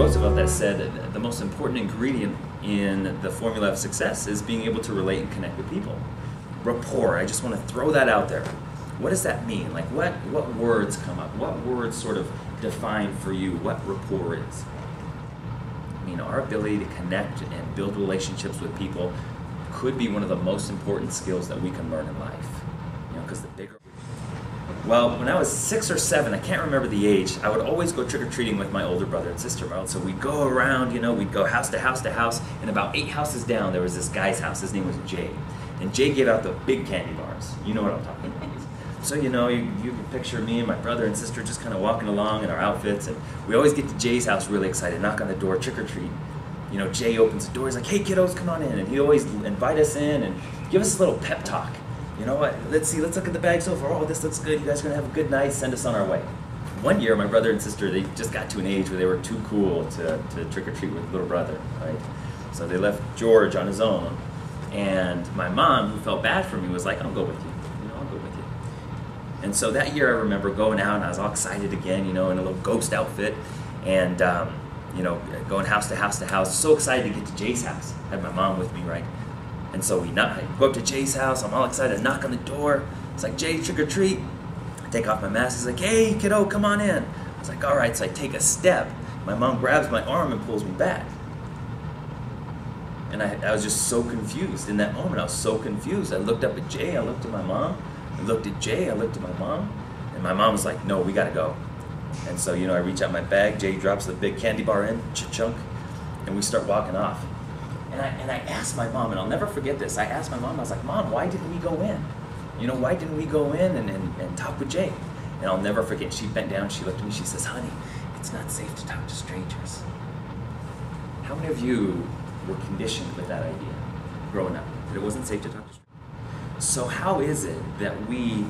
Roosevelt that said that the most important ingredient in the formula of success is being able to relate and connect with people. Rapport, I just want to throw that out there. What does that mean? Like what words come up? What words sort of define for you what rapport is? I mean, our ability to connect and build relationships with people could be one of the most important skills that we can learn in life. You know, because the bigger... Well, when I was 6 or 7, I can't remember the age, I would always go trick-or-treating with my older brother and sister. So we'd go around, you know, we'd go house to house to house, and about 8 houses down, there was this guy's house. His name was Jay. And Jay gave out the big candy bars. You know what I'm talking about. So, you know, you can picture me and my brother and sister just kind of walking along in our outfits, and we always get to Jay's house really excited, knock on the door, trick-or-treat. You know, Jay opens the door, he's like, hey kiddos, come on in. And he'd always invite us in and give us a little pep talk. You know what, let's see, let's look at the bag so far. Oh, this looks good, you guys are gonna have a good night, send us on our way. One year, my brother and sister, they just got to an age where they were too cool to trick-or-treat with little brother, right? So they left George on his own. And my mom, who felt bad for me, was like, I'll go with you. You know, I'll go with you. And so that year I remember going out and I was all excited again, you know, in a little ghost outfit. And, you know, going house to house to house. So excited to get to Jay's house. Had my mom with me, right? And so I go up to Jay's house, I'm all excited, knock on the door. It's like, Jay, trick or treat. I take off my mask, he's like, hey, kiddo, come on in. I was like, all right, so I take a step. My mom grabs my arm and pulls me back. And I was just so confused in that moment. I was so confused. I looked up at Jay, I looked at my mom. I looked at Jay, I looked at my mom. And my mom was like, no, we gotta go. And so, you know, I reach out my bag, Jay drops the big candy bar in, chunk, and we start walking off. And I asked my mom, and I'll never forget this, I asked my mom, I was like, Mom, why didn't we go in? You know, why didn't we go in and talk with Jay? And I'll never forget, she bent down, she looked at me, she says, honey, it's not safe to talk to strangers. How many of you were conditioned with that idea growing up, that it wasn't safe to talk to strangers? So how is it that we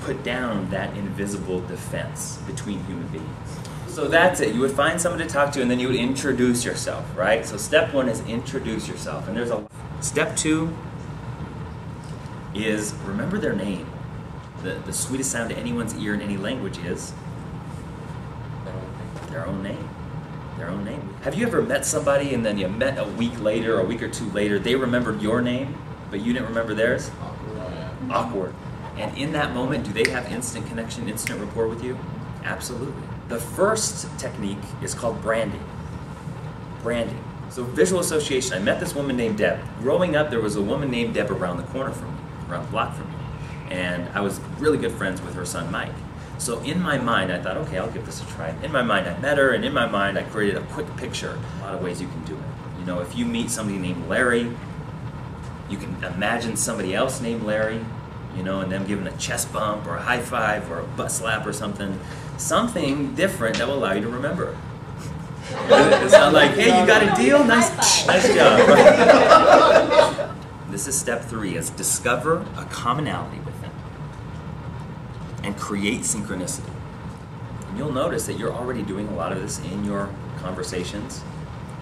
put down that invisible defense between human beings? So that's it. You would find someone to talk to and then you would introduce yourself, right? So step 1 is introduce yourself. And there's a step 2 is remember their name. The sweetest sound to anyone's ear in any language is their own name. Their own name. Have you ever met somebody and then you met a week later, a week or 2 later, they remembered your name, but you didn't remember theirs? Awkward. And in that moment, do they have instant connection, instant rapport with you? Absolutely. The first technique is called branding. Branding. So visual association. I met this woman named Deb. Growing up, there was a woman named Deb around the corner from me, around the block from me. And I was really good friends with her son, Mike. So in my mind, I thought, okay, I'll give this a try. In my mind, I met her, and in my mind, I created a quick picture. A lot of ways you can do it. You know, if you meet somebody named Larry, you can imagine somebody else named Larry, you know, and them giving a chest bump or a high five or a butt slap or something. Something different that will allow you to remember. It's not like, hey, you got a deal? Nice job. Right? This is step 3, is discover a commonality with them and create synchronicity. And you'll notice that you're already doing a lot of this in your conversations,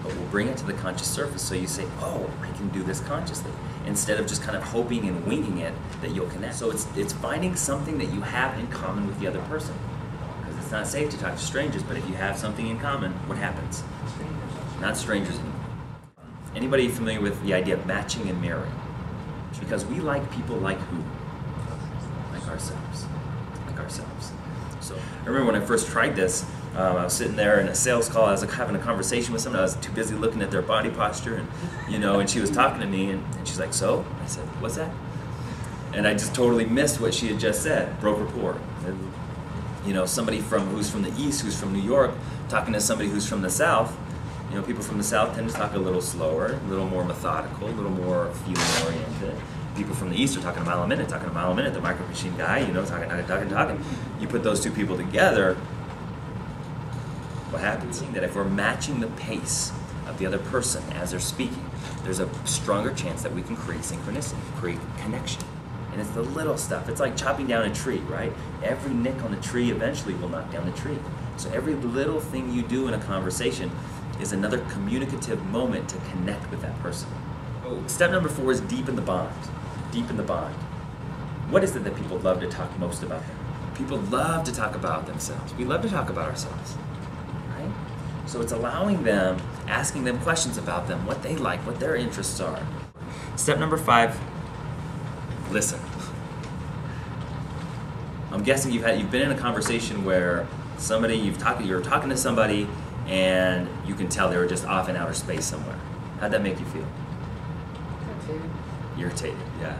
but we'll bring it to the conscious surface so you say, oh, I can do this consciously, instead of just kind of hoping and winging it that you'll connect. So it's finding something that you have in common with the other person. Because it's not safe to talk to strangers, but if you have something in common, what happens? Not strangers anymore. Anybody familiar with the idea of matching and mirroring? Because we like people like who? Like ourselves. Like ourselves. So I remember when I first tried this, I was sitting there in a sales call, I was like having a conversation with someone, I was too busy looking at their body posture, and you know, and she was talking to me, and she's like, so? I said, what's that? And I just totally missed what she had just said, broke rapport. And, you know, somebody who's from the East, who's from New York, talking to somebody who's from the South. You know, people from the South tend to talk a little slower, a little more methodical, a little more feeling-oriented. People from the East are talking a mile a minute, the micro machine guy, you know, talking. You put those two people together, what happens? That if we're matching the pace of the other person as they're speaking, there's a stronger chance that we can create synchronicity, create connection. And it's the little stuff. It's like chopping down a tree, right? Every nick on the tree eventually will knock down the tree. So every little thing you do in a conversation is another communicative moment to connect with that person. Oh, step number 4 is deepen the bond. Deepen the bond. What is it that people love to talk most about? People love to talk about themselves. We love to talk about ourselves. So it's allowing them, asking them questions about them, what they like, what their interests are. Step number 5, listen. I'm guessing you've been in a conversation where you're talking to somebody and you can tell they were just off in outer space somewhere. How'd that make you feel? Irritated, yeah.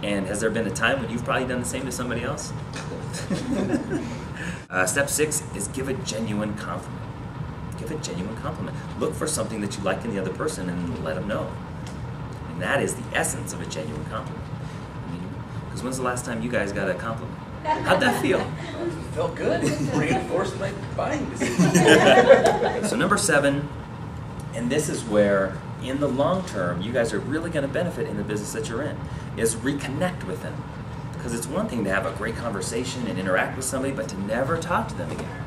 And has there been a time when you've probably done the same to somebody else? Step 6 is give a genuine compliment. Give a genuine compliment. Look for something that you like in the other person and let them know. And that is the essence of a genuine compliment. Because when's the last time you guys got a compliment? How'd that feel? It felt good. Reinforced my buying decision. So number 7, and this is where in the long term you guys are really going to benefit in the business that you're in, is reconnect with them. Because it's one thing to have a great conversation and interact with somebody, but to never talk to them again.